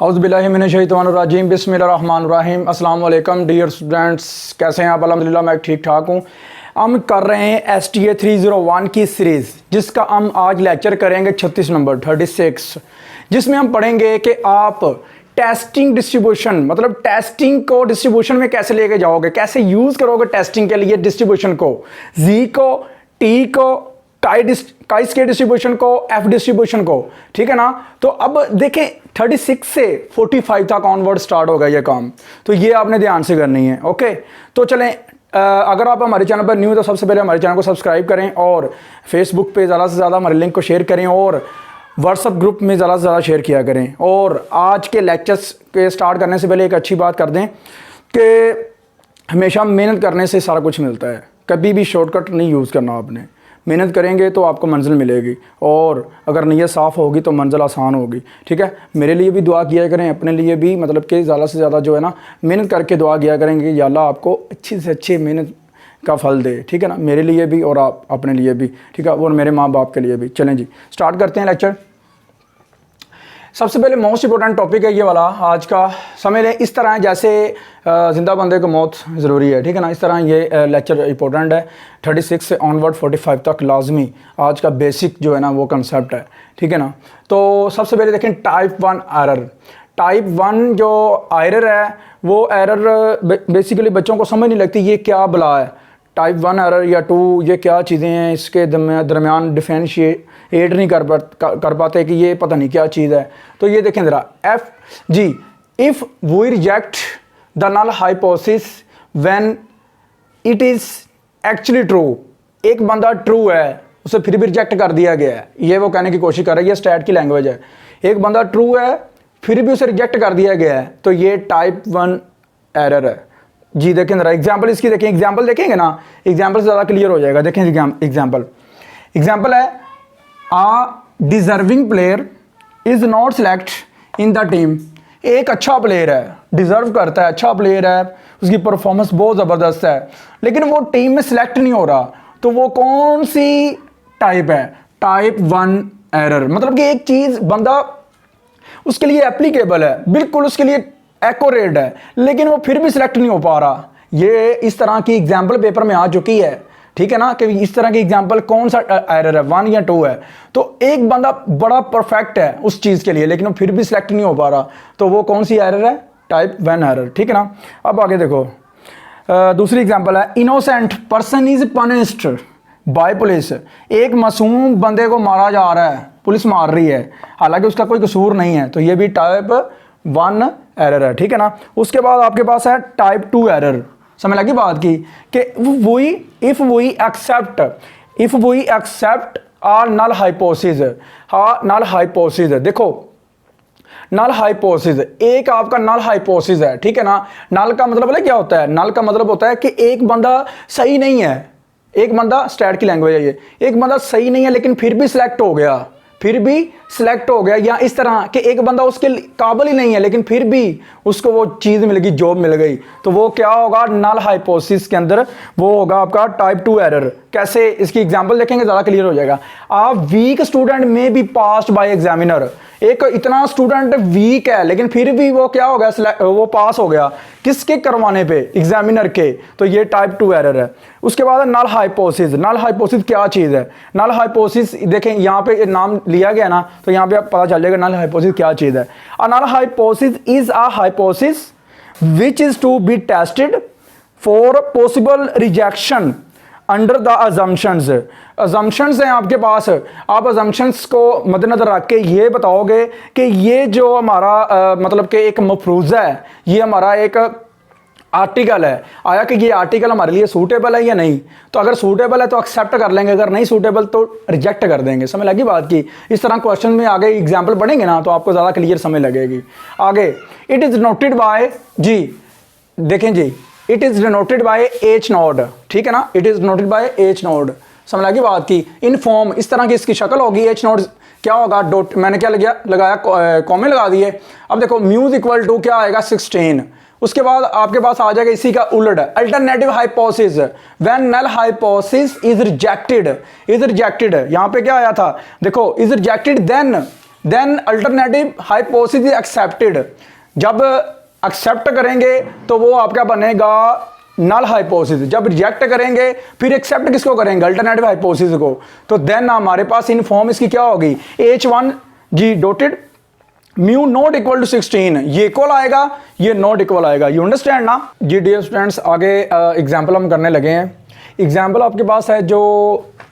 औज़ुबिल्लाहिमिनश्शैतानिर्रजीम बिस्मिल्लाहिर्रहमानिर्रहीम अस्सलाम वालेकुम डियर स्टूडेंट्स, कैसे हैं आप? अल्हम्दुलिल्लाह मैं ठीक ठाक हूँ। हम कर रहे हैं STA 301 की सीरीज़, जिसका हम आज लेक्चर करेंगे 36 नंबर 36, जिसमें हम पढ़ेंगे कि आप टेस्टिंग डिस्ट्रीब्यूशन, मतलब टेस्टिंग को डिस्ट्रीब्यूशन में कैसे लेके जाओगे, कैसे यूज़ करोगे टेस्टिंग के लिए डिस्ट्रीब्यूशन को, जी को, टी को, काई स्केल डिस्ट्रीब्यूशन को, एफ डिस्ट्रीब्यूशन को, ठीक है ना। तो अब देखें 36 से 45 तक ऑनवर्ड स्टार्ट होगा ये काम, तो ये आपने ध्यान से करनी है। ओके, तो चलें, अगर आप हमारे चैनल पर न्यू तो सबसे पहले हमारे चैनल को सब्सक्राइब करें और फेसबुक पे ज़्यादा से ज़्यादा हमारे लिंक को शेयर करें और व्हाट्सअप ग्रुप में ज़्यादा से ज़्यादा शेयर किया करें। और आज के लेक्चर्स के स्टार्ट करने से पहले एक अच्छी बात कर दें कि हमेशा मेहनत करने से सारा कुछ मिलता है, कभी भी शॉर्टकट नहीं यूज़ करना। आपने मेहनत करेंगे तो आपको मंजिल मिलेगी, और अगर नीयत साफ़ होगी तो मंजिल आसान होगी। ठीक है, मेरे लिए भी दुआ किया करें, अपने लिए भी, मतलब कि ज़्यादा से ज़्यादा जो है ना मेहनत करके दुआ किया करेंगे कि या अल्लाह आपको अच्छी से अच्छी मेहनत का फल दे। ठीक है ना, मेरे लिए भी और आप अपने लिए भी, ठीक है, और मेरे माँ बाप के लिए भी। चलें जी, स्टार्ट करते हैं लेक्चर। सबसे पहले मोस्ट इंपॉर्टेंट टॉपिक है ये वाला आज का। समझ लें इस तरह जैसे ज़िंदा बंदे को मौत ज़रूरी है, ठीक है ना, इस तरह ये लेक्चर इंपॉर्टेंट है। 36 से ऑनवर्ड 45 तक लाजमी आज का बेसिक जो है ना वो कंसेप्ट है, ठीक है ना। तो सबसे पहले देखें टाइप 1 एरर। टाइप 1 जो एरर है वो एरर बेसिकली बच्चों को समझ नहीं लगती ये क्या बला है। टाइप 1 एरर या 2 ये क्या चीज़ें हैं, इसके दरमियान डिफरेंशिएट नहीं कर पाते कि ये पता नहीं क्या चीज़ है। तो ये देखें ज़रा, एफ जी, if we reject the null hypothesis when it is actually true. एक बंदा ट्रू है, उसे फिर भी रिजेक्ट कर दिया गया है, ये वो कहने की कोशिश कर रहा है, ये स्टैट की लैंग्वेज है। एक बंदा ट्रू है फिर भी उसे रिजेक्ट कर दिया गया है, तो ये टाइप 1 एरर है जी। देखें ज़रा एग्जाम्पल इसकी, देखें एग्जाम्पल देखेंगे ना, एग्जाम्पल से ज़्यादा क्लियर हो जाएगा। देखें एग्जाम्पल है, a deserving player is not select in the team. एक अच्छा प्लेयर है, डिज़र्व करता है, अच्छा प्लेयर है, उसकी परफॉर्मेंस बहुत ज़बरदस्त है, लेकिन वो टीम में सिलेक्ट नहीं हो रहा। तो वो कौन सी टाइप है? Type 1 error. मतलब कि एक चीज़ बंदा उसके लिए एप्लीकेबल है, बिल्कुल उसके लिए एक्यूरेट है, लेकिन वो फिर भी सिलेक्ट नहीं हो पा रहा। ये इस तरह की एग्जाम्पल पेपर में आ चुकी है, ठीक है ना, कि इस तरह की एग्जाम्पल कौन सा एरर है, 1 या 2 है। तो एक बंदा बड़ा परफेक्ट है उस चीज़ के लिए, लेकिन वो फिर भी सिलेक्ट नहीं हो पा रहा, तो वो कौन सी एरर है? टाइप 1 एरर, ठीक है ना। अब आगे देखो, दूसरी एग्जाम्पल है, innocent person is punished bye police. एक मासूम बंदे को मारा जा रहा है, पुलिस मार रही है, हालांकि उसका कोई कसूर नहीं है, तो ये भी टाइप 1 एरर है, ठीक है ना। उसके बाद आपके पास है टाइप 2 एरर। समझ लगी बात की कि if we accept are null hypothesis. हाँ, नल हाइपोथेसिस, देखो नल हाइपोथेसिस, एक आपका नल हाइपोथेसिस है, ठीक है ना। नल का मतलब क्या होता है? नल का मतलब होता है कि एक बंदा सही नहीं है, एक बंदा, स्टैट की लैंग्वेज है ये, एक बंदा सही नहीं है लेकिन फिर भी सिलेक्ट हो गया, या इस तरह कि एक बंदा उसके काबिल ही नहीं है लेकिन फिर भी उसको वो चीज़ मिल गई, जॉब मिल गई, तो वो क्या होगा? नल हाइपोथेसिस के अंदर वो होगा आपका टाइप 2 एरर। कैसे? इसकी एग्जांपल देखेंगे ज़्यादा क्लियर हो जाएगा। आप वीक स्टूडेंट में बी पास्ड बाय एग्जामिनर। एक इतना स्टूडेंट वीक है लेकिन फिर भी वो क्या हो गया? वो पास हो गया, किसके करवाने पे? एग्जामिनर के। तो ये टाइप 2 एरर है। उसके बाद नल हाइपोथेसिस। नल हाइपोथेसिस क्या चीज़ है? नल हाइपोथेसिस देखें, यहाँ पे नाम लिया गया ना, तो यहाँ पे पता चल जाएगा नल हाइपोथेसिस क्या चीज़ है। A null hypothesis is a hypothesis which is to be tested for possible rejection under the assumptions. Assumptions हैं आपके पास, आप अजम्पशंस को मद्देनजर रख के ये बताओगे कि ये जो हमारा मतलब कि एक मफरूज़ा है, ये हमारा एक आर्टिकल है, आया कि ये आर्टिकल हमारे लिए सूटेबल है या नहीं। तो अगर सूटेबल है तो एक्सेप्ट कर लेंगे, अगर नहीं सूटेबल तो रिजेक्ट कर देंगे। समझ लगी बात की? इस तरह क्वेश्चन में आगे एग्जाम्पल पढ़ेंगे ना तो आपको ज़्यादा क्लियर समझ लगेगी। आगे, इट इज़ नोटेड बाय जी, देखें जी, it is denoted by H naught, ठीक है ना, it is noted by H naught. समझ लगी बात की? इन फॉर्म, इस तरह की इसकी शक्ल होगी। H नोड क्या होगा? डॉट, मैंने क्या लगाया, कॉमे लगा दिए। अब देखो म्यूज इक्वल टू क्या आएगा? 16। उसके बाद आपके पास आ जाएगा इसी का उलट, alternative hypothesis when null hypothesis is rejected. यहाँ पे क्या आया था? देखो, is rejected then then alternative hypothesis accepted, जब एक्सेप्ट करेंगे तो वो आपका बनेगा नल हाइपोथेसिस, जब रिजेक्ट करेंगे फिर एक्सेप्ट किसको करेंगे, अल्टरनेटिव हाइपोथेसिस को। तो देन हमारे पास इन फॉर्म इसकी क्या होगी, H1 जी dotted mu not equal to 16, ये इक्वल आएगा, ये नॉट इक्वल आएगा। यू अंडरस्टैंड ना जी डियर स्टूडेंट्स। आगे एग्जांपल हम करने लगे हैं। एग्जांपल आपके पास है जो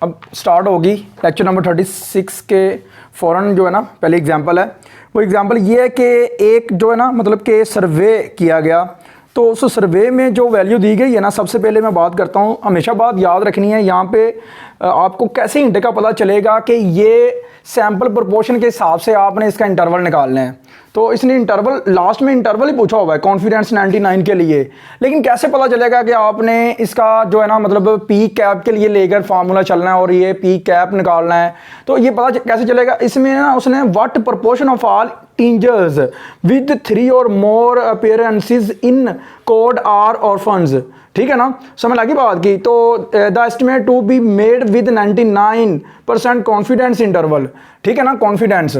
अब स्टार्ट होगी लेक्चर नंबर 36 के फ़ौरन जो है ना पहले एग्जांपल है। वो एग्जांपल ये है कि एक जो है ना मतलब कि सर्वे किया गया, तो उस सर्वे में जो वैल्यू दी गई है ना, सबसे पहले मैं बात करता हूँ, हमेशा बात याद रखनी है यहाँ पे आपको कैसे हिंट का पता चलेगा कि ये सैम्पल प्रोपोर्शन के हिसाब से आपने इसका इंटरवल निकालना है। तो इसने इंटरवल लास्ट में इंटरवल ही पूछा हुआ है कॉन्फिडेंस 99 के लिए, लेकिन कैसे पता चलेगा कि आपने इसका जो है ना मतलब पी कैप के लिए लेकर फार्मूला चलना है और ये पी कैप निकालना है। तो ये पता कैसे चलेगा, इसमें ना उसने what proportion of all teenagers with 3 और more appearances in code are orphans, ठीक है ना, समझ लगी बात की। तो the estimate to be made with 99% confidence interval, ठीक है ना, कॉन्फिडेंस।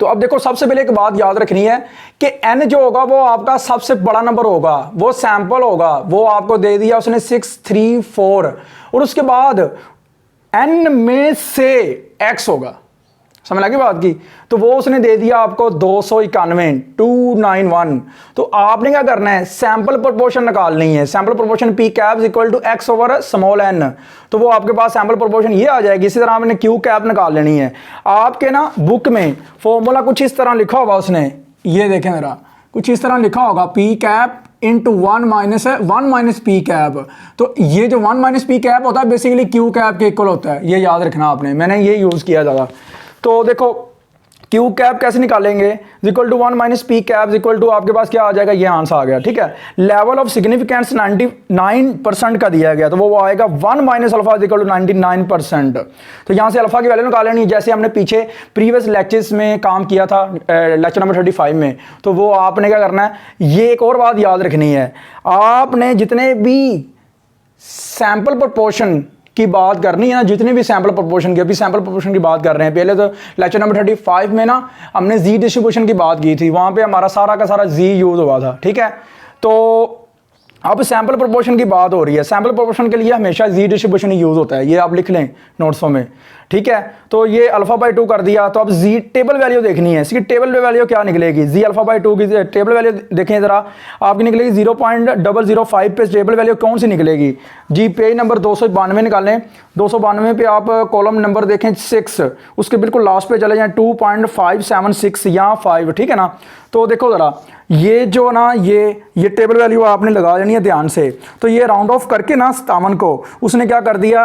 तो अब देखो सबसे पहले एक बात याद रखनी है कि n जो होगा वो आपका सबसे बड़ा नंबर होगा, वो सैंपल होगा, वो आपको दे दिया उसने 634, और उसके बाद n में से x होगा, समझ लगी बात की। तो वो उसने दे दिया आपको 291 तो आपने क्या करना है, सैंपल प्रोपोर्शन निकालनी है। Sample proportion P cap equal to x over small n, तो वो आपके पास सैंपल प्रोपोर्शन ये आ जाएगी। इसी तरह आपने क्यू कैप निकाल लेनी है। आपके ना बुक में फॉर्मूला कुछ इस तरह लिखा होगा उसने, ये देखें जरा, कुछ इस तरह लिखा होगा P cap into 1 minus P cap. तो ये जो 1 माइनस पी कैप होता है बेसिकली क्यू कैप के इक्वल होता है, ये याद रखना आपने, मैंने ये यूज़ किया ज़्यादा। तो देखो क्यू कैप कैसे निकालेंगे, equal to 1 minus P cap equal to आपके पास क्या आ जाएगा, ये आंसर आ गया, ठीक है। लेवल ऑफ सिग्निफिकेंस 99% का दिया गया, तो वो आएगा 1 माइनस अल्फा इक्वल टू 99%। तो यहाँ से अल्फा की वैल्यू निकाल लेनी, जैसे हमने पीछे प्रीवियस लेक्चर्स में काम किया था लेक्चर नंबर 35 में। तो वो आपने क्या करना है, ये एक और बात याद रखनी है, आपने जितने भी सैंपल प्रोपोर्शन की बात करनी है ना, जितने भी सैंपल प्रोपोर्शन की, अभी सैंपल प्रोपोर्शन की बात कर रहे हैं। पहले तो लेक्चर नंबर 35 में ना हमने जी डिस्ट्रीब्यूशन की बात की थी, वहां पे हमारा सारा का सारा जी यूज हुआ था, ठीक है। तो अब सैंपल प्रोपोर्शन की बात हो रही है। सैंपल प्रोपोर्शन के लिए हमेशा जी डिस्ट्रीब्यूशन यूज होता है, ये आप लिख लें नोट्सों में, ठीक है। तो ये अल्फा बाई 2 कर दिया, तो अब जी टेबल वैल्यू देखनी है, इसकी टेबल वैल्यू क्या निकलेगी, जी अल्फा बाई 2 की टेबल वैल्यू देखें ज़रा, आपकी निकलेगी 0.005 पे टेबल वैल्यू कौन सी निकलेगी जी, पेज नंबर 292 निकालें। 292 पे आप कॉलम नंबर देखें 6, उसके बिल्कुल लास्ट पे चले जाएं 2.576 या 5, ठीक है ना। तो देखो ज़रा, ये जो ना ये टेबल वैल्यू आपने लगा लेनी है ध्यान से। तो ये राउंड ऑफ करके ना 57 को उसने क्या कर दिया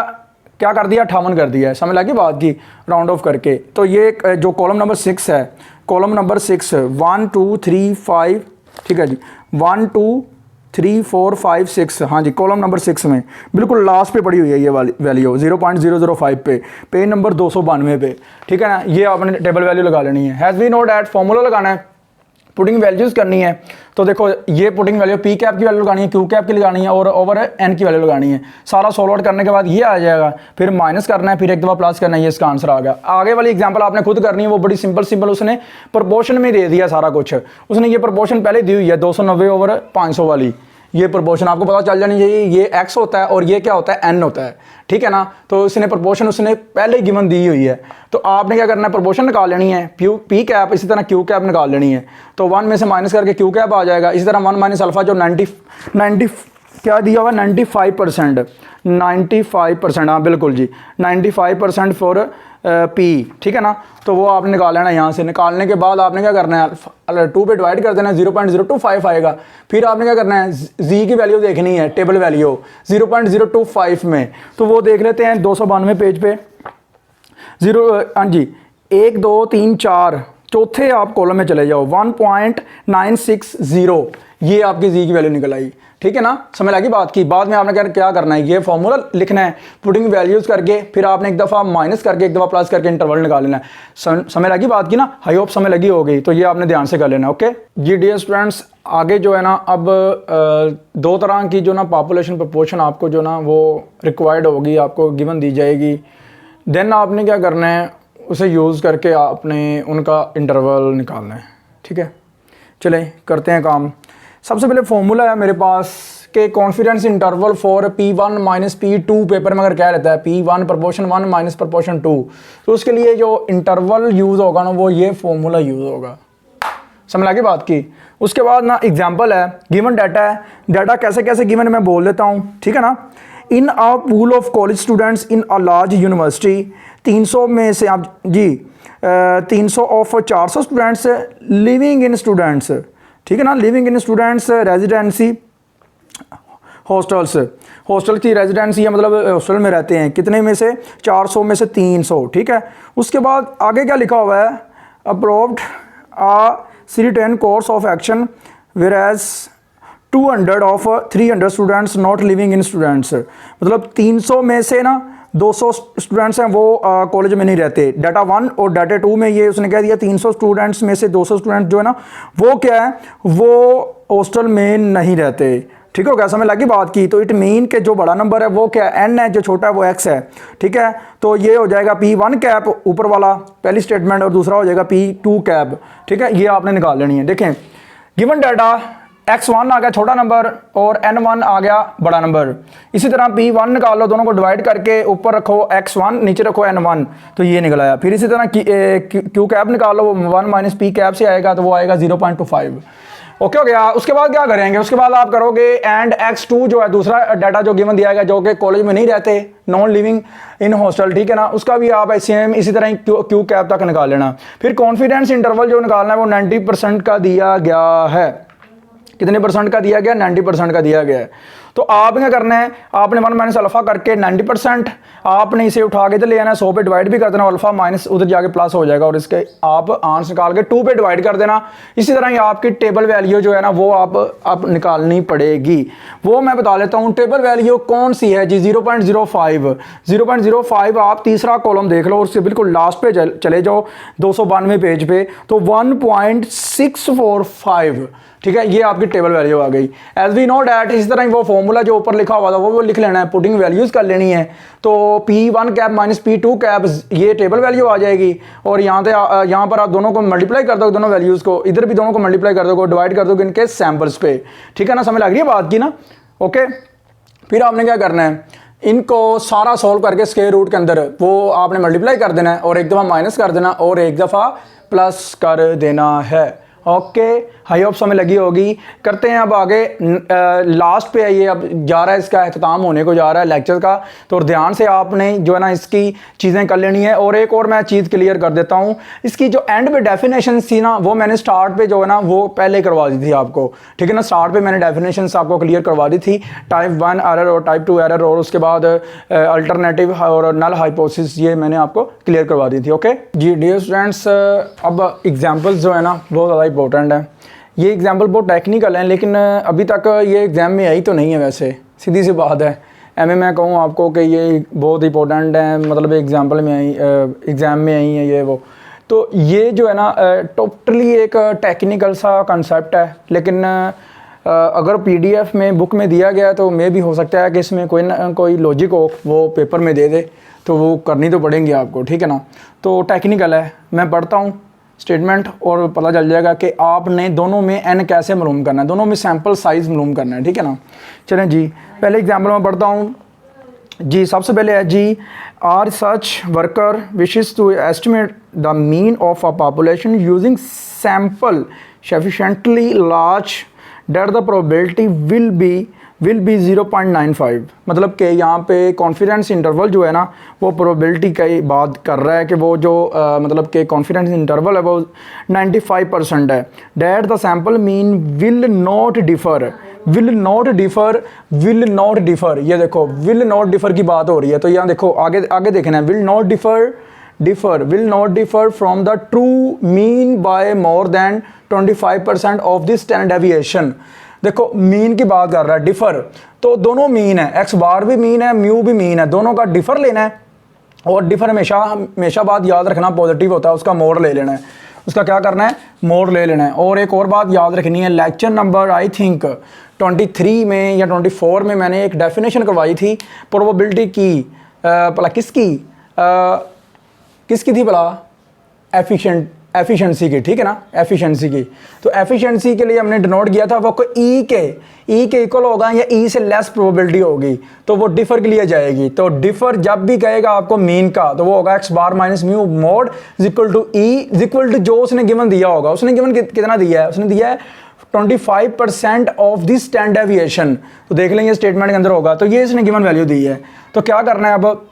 58 कर दिया है, समझ लगी बात की, राउंड ऑफ करके। तो ये जो कॉलम नंबर 6 है, कॉलम नंबर 6 1 2 3 5, ठीक है जी, 1 2 3 4 5 6, हाँ जी, कॉलम नंबर 6 में बिल्कुल लास्ट पे पड़ी हुई है ये वाली वैल्यू 0.005 पे, पेज नंबर 292 पे, ठीक है ना। ये आपने टेबल वैल्यू लगा लेनी है। Has we note at formula लगाना है, पुटिंग वैल्यूज करनी है। तो देखो ये पुटिंग वैल्यू पी कैप की वैल्यू लगानी है, क्यू कैप की लगानी है और ओवर एन की वैल्यू लगानी है। सारा सॉल्व आउट करने के बाद ये आ जाएगा, फिर माइनस करना है, फिर एक दफा प्लस करना है, ये इसका आंसर आ गया। आगे वाली एग्जांपल आपने खुद करनी है, वो बड़ी सिंपल उसने प्रोपोर्शन में दे दिया सारा कुछ। उसने ये प्रोपोर्शन पहले दी हुई है 290 ओवर 500 वाली, ये प्रोपोर्शन आपको पता चल जानी चाहिए, ये x होता है और ये क्या होता है n होता है, ठीक है ना। तो इसने प्रोपोर्शन उसने पहले गिवन दी हुई है, तो आपने क्या करना है, प्रोपोर्शन निकाल लेनी है, पी कैप, इसी तरह क्यू कैप निकाल लेनी है। तो 1 में से माइनस करके क्यू कैप आ जाएगा। इसी तरह 1 माइनस अल्फा जो 90 क्या दिया हुआ 95%, हाँ बिल्कुल जी, 95% फॉर पी, ठीक है ना। तो वो आपने निकाल लेना। यहाँ से निकालने के बाद आपने क्या करना है, 2 पे डिवाइड कर देना, 0.025 आएगा। फिर आपने क्या करना है, जी की वैल्यू देखनी है, टेबल वैल्यू 0.025 में। तो वो देख लेते हैं 292 पेज पे, हाँ जी, 1 2 3 4, चौथे आप कॉलम में चले जाओ, 1.960, ये आपकी जी की वैल्यू निकल आई, ठीक है ना। समझ लगी बात की। बाद में आपने क्या करना है, ये फॉर्मूला लिखना है पुटिंग वैल्यूज करके, फिर आपने एक दफ़ा माइनस करके एक दफ़ा प्लस करके इंटरवल निकाल लेना है। समझ लगी बात की ना, आई होप समझ लगी होगी। तो ये आपने ध्यान से कर लेना, ओके जी डियर स्टूडेंट्स। आगे जो है ना, अब 2 तरह की जो ना पॉपुलेशन प्रोपोर्शन आपको जो ना वो रिक्वायर्ड होगी, आपको गिवन दी जाएगी। देन आपने क्या करना है, उसे यूज़ करके आपने उनका इंटरवल निकालना है। ठीक है, चलें करते हैं काम। सबसे पहले फॉर्मूला है मेरे पास कि confidence interval for P1 minus P2 paper में अगर क्या रहता है P1 प्रपोर्शन 1 माइनस प्रपोर्शन 2, तो उसके लिए जो इंटरवल यूज़ होगा ना वो ये फॉर्मूला यूज़ होगा। समझ लगी बात की। उसके बाद ना एग्जांपल है, गिवन डाटा है, डाटा कैसे कैसे गिवन मैं बोल देता हूँ, ठीक है ना। In a pool of college students in a large university, 300 में से आप जी 300 of 400 students living in students, ठीक है ना, living in students residency hostels, hostel की रेजिडेंसी है मतलब हॉस्टल में रहते हैं, कितने में से 400 में से 300, ठीक है। उसके बाद आगे क्या लिखा हुआ है, approved a C10 course of action वेराज 200 of 300 students not living in students, मतलब 300 में से ना 200 स्टूडेंट्स हैं वो कॉलेज में नहीं रहते। डाटा 1 और डाटा 2 में ये उसने कह दिया 300 स्टूडेंट्स में से 200 स्टूडेंट जो है ना वो क्या है, वो हॉस्टल में नहीं रहते। ठीक हो गया, समझ लगी बात की। तो इट मीन के जो बड़ा नंबर है वो क्या है, n है, जो छोटा है वो x है। ठीक है, तो ये हो जाएगा P1 कैप ऊपर वाला पहली स्टेटमेंट और दूसरा हो जाएगा P2 कैप। ठीक है, ये आपने निकाल लेनी है। देखें गिवन डाटा x1 आ गया छोटा नंबर और n1 आ गया बड़ा नंबर। इसी तरह P1 निकाल लो, दोनों को डिवाइड करके ऊपर रखो x1 नीचे रखो n1, तो ये निकल आया। फिर इसी तरह Q कैप निकाल लो, वो 1 माइनस P कैप से आएगा तो वो आएगा 0.25। ओके हो गया। उसके बाद क्या करेंगे, उसके बाद आप करोगे एंड x2 जो है दूसरा डाटा जो गिवन दिया गया जो कि कॉलेज में नहीं रहते, नॉन लिविंग इन हॉस्टल, ठीक है ना, उसका भी आप सेम इसी तरह क्यू कैप तक निकाल लेना। फिर कॉन्फिडेंस इंटरवल जो निकालना है वो 90% का दिया गया है। कितने परसेंट का दिया गया, 90% का दिया गया है। तो आप क्या करना है, आपने 1 माइनस अल्फा करके 90% आपने इसे उठा के तो ले आना है, 100 पे डिवाइड भी कर देना, अल्फा माइनस उधर जाके प्लस हो जाएगा और इसके आप आंसर निकाल के 2 पे डिवाइड कर देना। इसी तरह ही आपकी टेबल वैल्यू जो है ना वो आप निकालनी पड़ेगी। वो मैं बता लेता हूँ टेबल वैल्यू कौन सी है जी, 0.05। 0.05 आप तीसरा कॉलम देख लो और उससे बिल्कुल लास्ट पे चले जाओ 292 पेज पे, तो 1.645, ठीक है, ये आपकी टेबल वैल्यू आ गई। एज वी नो डैट, इस तरह ही वो फॉर्मूला जो ऊपर लिखा हुआ था वो लिख लेना है, पुटिंग वैल्यूज कर लेनी है। तो P1 cap minus P2 cap ये टेबल वैल्यू आ जाएगी और यहाँ पर आप दोनों को मल्टीप्लाई कर दो, दोनों वैल्यूज को, इधर भी दोनों को मल्टीप्लाई कर दो, डिवाइड कर दो इनके सैंपल्स पे। ठीक है ना, समझ लग रही है बात की ना। ओके, फिर आपने क्या करना है, इनको सारा सॉल्व करके स्क्वायर रूट के अंदर वो आपने मल्टीप्लाई कर देना है और एक दफ़ा माइनस कर देना और एक दफ़ा प्लस कर देना है। ओके, हाई होप समझ लगी होगी। करते हैं अब आगे, लास्ट पे है ये, अब जा रहा है, इसका अख्ताम होने को जा रहा है लेक्चर का, तो ध्यान से आपने जो है ना इसकी चीज़ें कर लेनी है। और एक और मैं चीज़ क्लियर कर देता हूँ, इसकी जो एंड पे डेफिनेशन थी ना वो मैंने स्टार्ट पे जो है ना वो पहले करवा दी थी आपको, ठीक है ना। स्टार्ट पे मैंने डेफिनेशन आपको क्लियर करवा दी थी, टाइप 1 एरर और टाइप 2 एरर और उसके बाद अल्टरनेटिव और नल हाइपोथेसिस, ये मैंने आपको क्लियर करवा दी थी। ओके जी डियर स्टूडेंट्स, अब एग्जाम्पल्स जो है ना बहुत ज़्यादा इंपॉर्टेंट है। ये एग्जाम्पल बहुत टेक्निकल हैं लेकिन अभी तक ये एग्ज़ाम में आई तो नहीं है, वैसे सीधी सी बात है। मैं कहूँ आपको कि ये बहुत इंपॉर्टेंट है, मतलब एग्जाम्पल में आई, एग्ज़ाम में आई है ये वो। तो ये जो है ना टोटली एक टेक्निकल सा कंसेप्ट है, लेकिन अगर PDF में बुक में दिया गया तो मे भी हो सकता है कि इसमें कोई ना कोई लॉजिक हो वो पेपर में दे दे, तो वो करनी तो पड़ेंगी आपको, ठीक है ना। तो टेक्निकल है, मैं पढ़ता हूँ स्टेटमेंट और पता चल जाएगा कि आपने दोनों में n कैसे मालूम करना है, दोनों में सैम्पल साइज़ मालूम करना है, ठीक है ना। चलें जी, पहले एग्जाम्पल में पढ़ता हूँ जी। सबसे पहले है जी, research worker wishes to estimate the mean of a population using sample sufficiently large that the probability will be 0.95, मतलब कि यहाँ पे कॉन्फिडेंस इंटरवल जो है ना वो प्रोबेबिलिटी की बात कर रहा है कि वो जो मतलब कि कॉन्फिडेंस इंटरवल है वो 95% है। That the sample mean will not differ, will not differ, ये देखो विल नॉट डिफ़र की बात हो रही है। तो यहाँ देखो आगे देखना है, will not differ from the true mean by more than 25% of the standard deviation. देखो मीन की बात कर रहा है, डिफ़र तो दोनों मीन है, एक्स बार भी मीन है, म्यू भी मीन है, दोनों का डिफ़र लेना है। और डिफ़र हमेशा बात याद रखना पॉजिटिव होता है, उसका मोड ले लेना है, उसका क्या करना है, मोड ले लेना है। और एक और बात याद रखनी है, लेक्चर नंबर आई थिंक 23 में या 24 में मैंने एक डेफिनेशन करवाई थी प्रोबेबिलिटी की, भला किसकी, किसकी थी भला? एफिशिएंसी की, ठीक है ना, एफिशिएंसी की। तो एफिशिएंसी के लिए हमने डिनोट किया था वो को ई के इक्वल होगा या ई से लेस प्रोबेबिलिटी होगी, तो वो डिफर के लिए जाएगी। तो डिफर जब भी कहेगा आपको मीन का, तो वो होगा X bar minus mu mod equal to E equal to जो उसने गिवन दिया होगा। उसने गिवन कितना दिया है? उसने दिया है 25% ऑफ दिस स्टैंडर्ड डेविएशन। तो देख लेंगे स्टेटमेंट के अंदर होगा, तो ये इसने गिवन वैल्यू दी है। तो क्या करना है अब,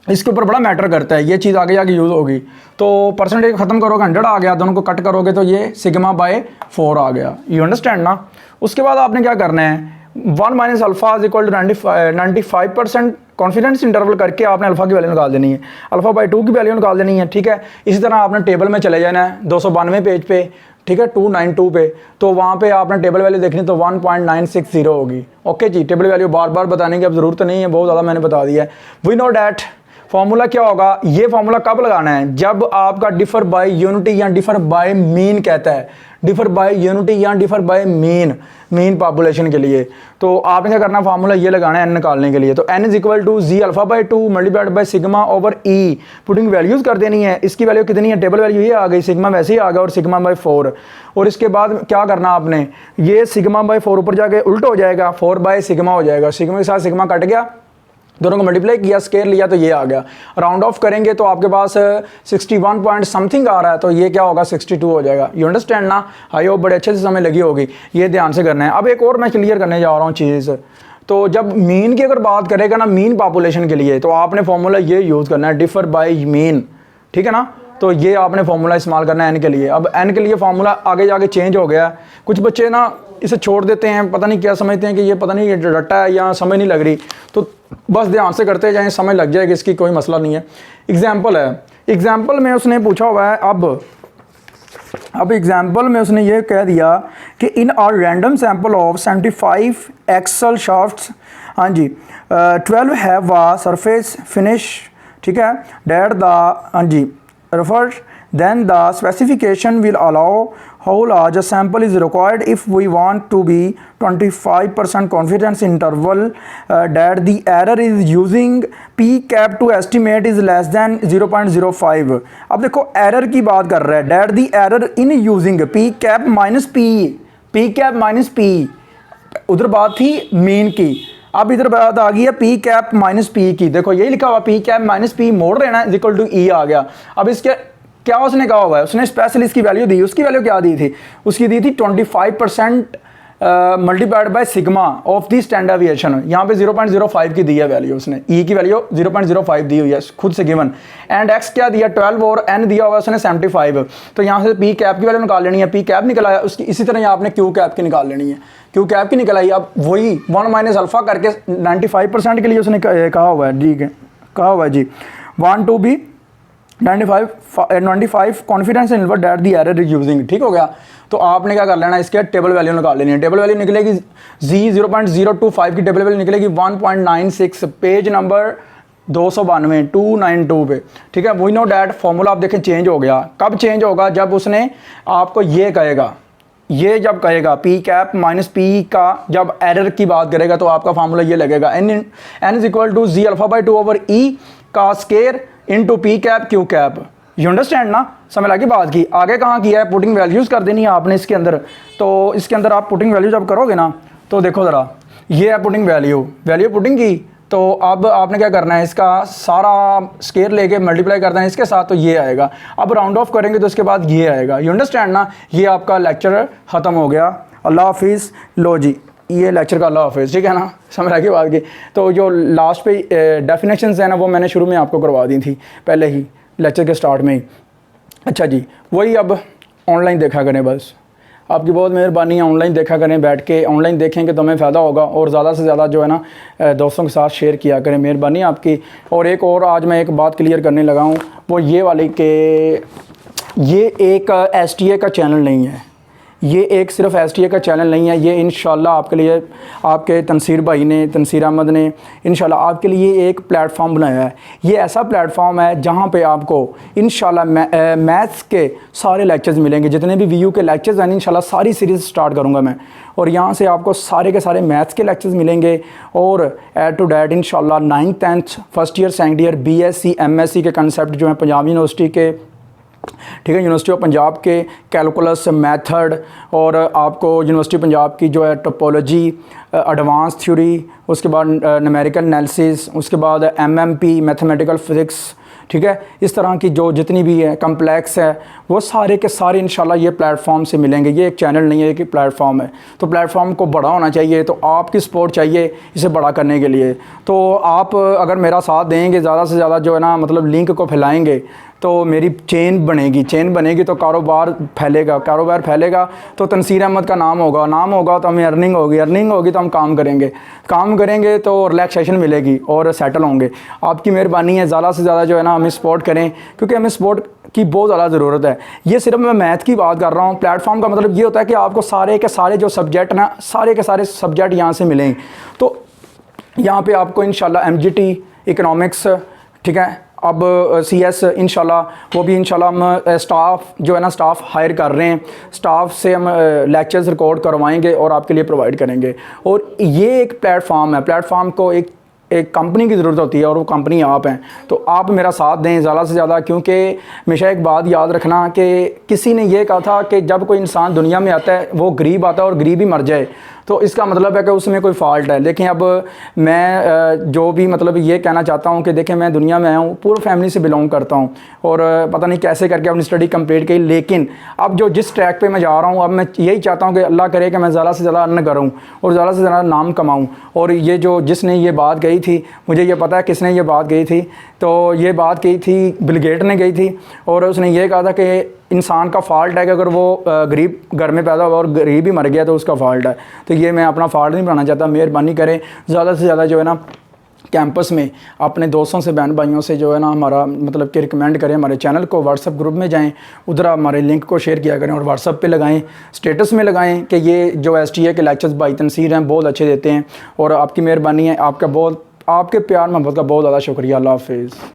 इसके ऊपर बड़ा मैटर करता है, ये चीज़ आगे जाके यूज़ होगी। तो परसेंटेज खत्म करोगे 100 आ गया, दोनों को कट करोगे तो ये सिग्मा बाय 4 आ गया। यू अंडरस्टैंड ना? उसके बाद आपने क्या करना है, 1 minus alpha is equal to 95% confidence interval करके आपने अल्फा की वैल्यू निकाल देनी है, अल्फा बाई 2 की वैल्यू निकाल देनी है, ठीक है। इसी तरह आपने टेबल में चले जाना है 292 पेज पे, ठीक है, 292 पे, तो वहाँ पे आपने टेबल वैल्यू देखनी तो 1.960 होगी। ओके जी, टेबल वैल्यू बार बार बताने की अब ज़रूरत नहीं है, बहुत ज़्यादा मैंने बता दिया है। वी नो डैट फॉर्मूला क्या होगा, ये फॉर्मूला कब लगाना है? जब आपका डिफर बाय यूनिटी या डिफर बाय मीन कहता है, डिफर बाय यूनिटी या डिफर बाय मीन पॉपुलेशन के लिए। तो आपने क्या करना, फार्मूला ये लगाना है एन निकालने के लिए। तो n is equal to ji alpha by 2 multiplied by sigma over E, putting values कर देनी है। इसकी वैल्यू कितनी है? टेबल वैल्यू ये आ गई, सिग्मा वैसे ही आ गया और सिग्मा बाय 4। और इसके बाद क्या करना आपने, ये सिग्मा बाय 4 ऊपर जाके उल्टा हो जाएगा, 4 बाय सिग्मा हो जाएगा, सिग्मा के साथ सिग्मा कट गया, दोनों को मल्टीप्लाई किया, स्केयर लिया तो ये आ गया। राउंड ऑफ करेंगे तो आपके पास 61 पॉइंट समथिंग आ रहा है, तो ये क्या होगा 62 हो जाएगा। यू अंडरस्टैंड ना? आई होप बड़े अच्छे से समय लगी होगी, ये ध्यान से करना है। अब एक और मैं क्लियर करने जा रहा हूँ चीज़। तो जब मीन की अगर बात करेगा ना, मीन पॉपुलेशन के लिए, तो आपने फॉर्मूला ये यूज़ करना है, डिफर बाय मीन, ठीक है ना। तो ये आपने फॉर्मूला इस्तेमाल करना है एन के लिए। अब एन के लिए फॉर्मूला आगे जाके चेंज हो गया। कुछ बच्चे ना इसे छोड़ देते हैं, पता नहीं क्या समझते हैं कि ये पता नहीं ये रट्टा है या समझ नहीं लग रही, तो बस ध्यान से करते जाएं, समझ लग जाएगी, इसकी कोई मसला नहीं है। एग्जाम्पल है, एग्जाम्पल में उसने पूछा हुआ है, अब एग्जाम्पल में उसने ये कह दिया कि in are random sample of 75 axle shafts, हाँ जी, 12 हैव अ सरफेस फिनिश, ठीक है, डेट द, हाँ जी, referred, then the specification will allow how large a sample is required if we want to be 25% confidence interval that the error is using p cap to estimate is less than 0.05। अब देखो error की बात कर रहा है, that the error in using p cap minus p, उधर बात थी मीन की, अब इधर बात आ गई है पी कैप माइनस पी की। देखो यही लिखा हुआ पी कैप माइनस पी मोड़ लेना है इक्वल टू ई आ गया। अब इसके क्या उसने कहा हुआ है, उसने स्पेशल इसकी वैल्यू दी, उसकी वैल्यू क्या दी थी, उसकी दी थी 25% multiplied by sigma of the standard deviation. यहाँ पे 0.05 की दी है वैल्यू, उसने ई की वैल्यू 0.05 दी हुई है खुद से गिवन, एंड एक्स क्या दिया 12 और एन दिया हुआ उसने 75। तो यहाँ से पी कैप की वैल्यू निकाल लेनी है, पी कैप निकल आया उसकी। इसी तरह यहाँ आपने क्यू कैप की निकाल लेनी है, क्यू कैप की निकल आई। अब वही 1 माइनस अल्फा करके 95% के लिए उसने कहा हुआ है, ठीक है, कहा हुआ है जी, 1 to be 95 confidence interval that the error is using, ठीक हो गया। तो आपने क्या कर लेना है, इसके टेबल वैल्यू निकाल लेनी है। टेबल वैल्यू निकलेगी जी 0.025 की टेबल वैल्यू निकलेगी 1.96, पेज नंबर 292 पे, ठीक है। वी नो डैट फॉर्मूला आप देखें चेंज हो गया। कब चेंज होगा, जब उसने आपको ये कहेगा, ये जब कहेगा पी कैप माइनस पी का जब एरर की बात करेगा तो आपका फार्मूला ये लगेगा, n is equal to ji alpha by 2 over E का square into p cap q cap. You understand ना? समझ लगी बात की। आगे कहाँ किया है, पुटिंग वैल्यूज़ कर देनी है आपने इसके अंदर। तो इसके अंदर आप पुटिंग वैल्यू जब करोगे ना, तो देखो ज़रा, ये है पुटिंग वैल्यू पुटिंग की। तो अब आपने क्या करना है, इसका सारा स्केयर लेके मल्टीप्लाई करना है इसके साथ, तो ये आएगा। अब राउंड ऑफ करेंगे तो इसके बाद ये आएगा। यू अंडरस्टैंड ना? ये आपका लेक्चर ख़त्म हो गया। अल्लाह हाफिज़। लो जी, ये लेक्चर का अल्लाह हाफिज़, ठीक है ना? समझ आ गई बात की। तो जो लास्ट पे डेफिनेशंस है ना, वो मैंने शुरू में आपको करवा दी थी पहले ही लेक्चर के स्टार्ट में ही। अच्छा जी, वही अब ऑनलाइन देखा करें, बस आपकी बहुत मेहरबानी है, ऑनलाइन देखा करें, बैठ के ऑनलाइन देखेंगे तो हमें फ़ायदा होगा, और ज़्यादा से ज़्यादा जो है ना दोस्तों के साथ शेयर किया करें, मेहरबानी आपकी। और एक और आज मैं एक बात क्लियर करने लगा हूँ, वो ये वाली कि ये एक STA का चैनल नहीं है, ये एक सिर्फ STA का चैनल नहीं है, ये इंशाल्लाह आपके लिए आपके तनसीर भाई ने, तनसीर अहमद ने इंशाल्लाह आपके लिए एक प्लेटफॉर्म बनाया है। ये ऐसा प्लेटफॉर्म है जहाँ पे आपको इंशाल्लाह मैथ्स के सारे लेक्चर्स मिलेंगे, जितने भी VU के लेक्चर्स हैं इंशाल्लाह सारी सीरीज़ स्टार्ट करूँगा मैं, और यहाँ से आपको सारे के सारे मैथ्स के लेक्चर्स मिलेंगे। और ऐड टू डैट इंशाल्लाह 9th 10th first year second year BSc MSc के कंसेप्ट जो हैं पंजाब यूनिवर्सिटी के, ठीक है, यूनिवर्सिटी ऑफ पंजाब के कैलकुलस मेथड, और आपको यूनिवर्सिटी पंजाब की जो है टोपोलॉजी, एडवांस थ्योरी, उसके बाद न्यूमेरिकल एनालिसिस, उसके बाद MMP मैथमेटिकल फिज़िक्स, ठीक है, इस तरह की जो जितनी भी है कम्प्लेक्स है वो सारे के सारे इंशाल्लाह ये प्लेटफॉर्म से मिलेंगे। ये एक चैनल नहीं है, एक प्लेटफॉर्म है। तो प्लेटफॉर्म को बड़ा होना चाहिए, तो आपकी सपोर्ट चाहिए इसे बड़ा करने के लिए। तो आप अगर मेरा साथ देंगे, ज़्यादा से ज़्यादा जो है ना मतलब लिंक को फैलाएंगे, तो मेरी चेन बनेगी तो कारोबार फैलेगा तो तनसीर अहमद का नाम होगा तो हमें अर्निंग होगी तो हम काम करेंगे तो रिलैक्सेशन मिलेगी और सेटल होंगे। आपकी मेहरबानी है, ज़्यादा से ज़्यादा जो है ना हमें सपोर्ट करें, क्योंकि हमें सपोर्ट की बहुत ज़्यादा ज़रूरत है। ये सिर्फ मैं मैथ की बात कर रहा हूँ। प्लेटफॉर्म का मतलब ये होता है कि आपको सारे के सारे जो सब्जेक्ट ना, सारे के सारे सब्जेक्ट यहाँ से मिलेंगे। तो यहाँ पे आपको इंशाल्लाह MGT इकोनॉमिक्स, ठीक है, अब CS इंशाल्लाह वो भी इंशाल्लाह हम स्टाफ जो है ना स्टाफ हायर कर रहे हैं, स्टाफ से हम लेक्चर्स रिकॉर्ड करवाएंगे और आपके लिए प्रोवाइड करेंगे। और ये एक प्लेटफॉर्म है, प्लेटफॉर्म को एक कंपनी की ज़रूरत होती है और वो कंपनी आप हैं। तो आप मेरा साथ दें ज़्यादा से ज़्यादा, क्योंकि हमेशा एक बात याद रखना कि किसी ने ये कहा था कि जब कोई इंसान दुनिया में आता है वो गरीब आता है और गरीब ही मर जाए, तो इसका मतलब है कि उसमें कोई फ़ॉल्ट है। लेकिन अब मैं जो भी मतलब ये कहना चाहता हूँ कि देखें, मैं दुनिया में आया हूँ, पूरी फैमिली से बिलोंग करता हूँ और पता नहीं कैसे करके अपनी स्टडी कंप्लीट की, लेकिन अब जो जिस ट्रैक पे मैं जा रहा हूँ, अब मैं यही चाहता हूँ कि अल्लाह करे कि मैं ज़्यादा से ज़्यादा अर्न करूँ और ज़्यादा से ज़्यादा नाम कमाऊँ। और ये जो जिसने ये बात कही थी, मुझे ये पता है किसने ये बात कही थी, तो ये बात कही थी बिल गेट ने कही थी, और उसने ये कहा था कि इंसान का फ़ॉल्ट है कि अगर वो गरीब घर में पैदा हुआ और गरीब ही मर गया तो उसका फ़ॉल्ट है। तो ये मैं अपना फ़ॉल्ट नहीं बनाना चाहता। मेहरबानी करें ज़्यादा से ज़्यादा जो है ना कैंपस में अपने दोस्तों से, बहन भाइयों से जो है ना हमारा मतलब कि रिकमेंड करें, हमारे चैनल को व्हाट्सअप ग्रुप में जाएं, उधर हमारे लिंक को शेयर किया करें और व्हाट्सअप पे लगाएं, स्टेटस में लगाएं कि ये जो STA के लेक्चर्स भाई तनसीर हैं बहुत अच्छे देते हैं। और आपकी मेहरबानी है, आपके प्यार मोहब्बत का बहुत ज़्यादा शुक्रिया। अल्लाह हाफ़िज़।